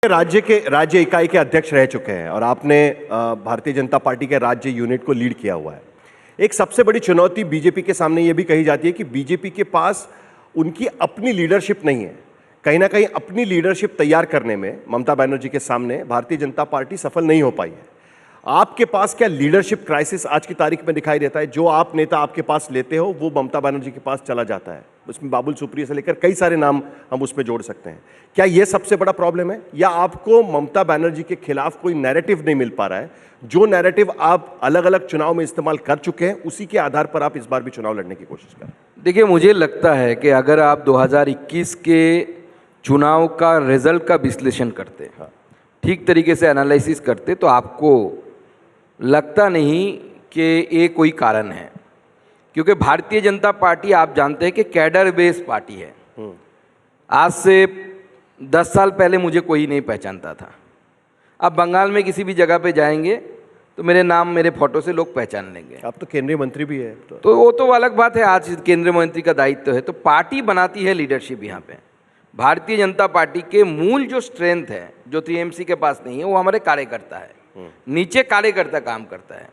राज्य इकाई के अध्यक्ष रह चुके हैं और आपने भारतीय जनता पार्टी के राज्य यूनिट को लीड किया हुआ है। एक सबसे बड़ी चुनौती बीजेपी के सामने यह भी कही जाती है कि बीजेपी के पास उनकी अपनी लीडरशिप नहीं है। कहीं ना कहीं अपनी लीडरशिप तैयार करने में ममता बनर्जी के सामने भारतीय जनता पार्टी सफल नहीं हो पाई है। आपके पास क्या लीडरशिप क्राइसिस आज की तारीख में दिखाई देता है? जो आप नेता आपके पास लेते हो वो ममता बनर्जी के पास चला जाता है। उसमें बाबुल सुप्रियो से लेकर कई सारे नाम हम उसमें जोड़ सकते हैं। क्या यह सबसे बड़ा प्रॉब्लम है या आपको ममता बनर्जी के खिलाफ कोई नैरेटिव नहीं मिल पा रहा है? जो नैरेटिव आप अलग अलग चुनाव में इस्तेमाल कर चुके हैं उसी के आधार पर आप इस बार भी चुनाव लड़ने की कोशिश करें। देखिए, मुझे लगता है कि अगर आप 2021 के चुनाव का रिजल्ट का विश्लेषण करते, ठीक तरीके से एनालिसिस करते, तो आपको लगता नहीं कि ये कोई कारण है। क्योंकि भारतीय जनता पार्टी आप जानते हैं कि कैडर बेस्ड पार्टी है। आज से 10 साल पहले मुझे कोई नहीं पहचानता था। अब बंगाल में किसी भी जगह पे जाएंगे तो मेरे नाम, मेरे फोटो से लोग पहचान लेंगे। आप तो केंद्रीय मंत्री भी है तो वो तो अलग बात है, आज केंद्रीय मंत्री का दायित्व है। तो पार्टी बनाती है लीडरशिप। यहाँ पे भारतीय जनता पार्टी के मूल जो स्ट्रेंथ है, जो टीएमसी के पास नहीं है, वो हमारे कार्यकर्ता है। नीचे कार्यकर्ता काम करता है।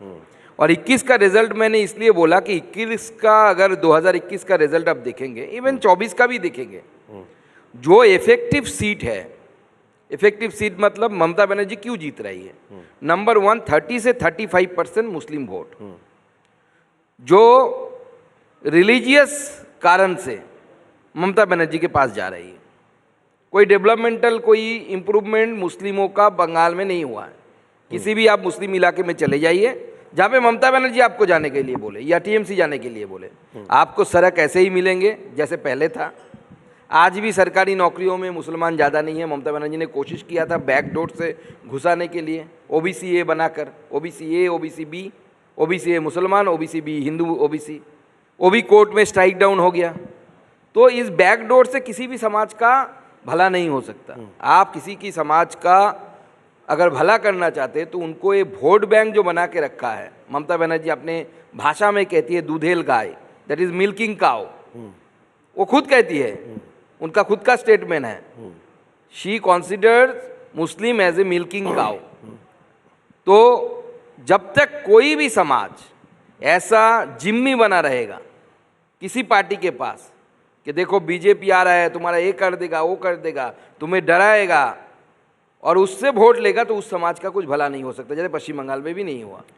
और 21 का रिजल्ट मैंने इसलिए बोला कि 21 का, अगर 2021 का रिजल्ट आप देखेंगे, इवन 24 का भी देखेंगे, जो इफेक्टिव सीट है, इफेक्टिव सीट मतलब ममता बनर्जी क्यों जीत रही है, नंबर 1 30 से 35% मुस्लिम वोट, जो रिलीजियस कारण से ममता बनर्जी के पास जा रही है। कोई डेवलपमेंटल, कोई इंप्रूवमेंट मुस्लिमों का बंगाल में नहीं हुआ है। किसी भी आप मुस्लिम इलाके में चले जाइए जहाँ पे ममता बनर्जी आपको जाने के लिए बोले या टीएमसी जाने के लिए बोले, आपको सड़क ऐसे ही मिलेंगे जैसे पहले था। आज भी सरकारी नौकरियों में मुसलमान ज़्यादा नहीं है। ममता बनर्जी ने कोशिश किया था बैकडोर से घुसाने के लिए, ओबीसी ए बनाकर, OBC A, OBC B, OBC A मुसलमान, ओबीसी बी हिंदू, ओबीसी, वो भी कोर्ट में स्ट्राइक डाउन हो गया। तो इस बैकडोर से किसी भी समाज का भला नहीं हो सकता। आप किसी की समाज का अगर भला करना चाहते हैं तो उनको ये वोट बैंक जो बना के रखा है, ममता बनर्जी अपने भाषा में कहती है दूधेल गाय, दैट इज मिल्किंग काउ। वो खुद कहती है, उनका खुद का स्टेटमेंट है, she considers Muslim as a milking cow. तो जब तक कोई भी समाज ऐसा जिम्मी बना रहेगा किसी पार्टी के पास कि देखो बीजेपी आ रहा है, तुम्हारा ये कर देगा, वो कर देगा, तुम्हें डराएगा और उससे वोट लेगा, तो उस समाज का कुछ भला नहीं हो सकता, जैसे पश्चिम बंगाल में भी नहीं हुआ।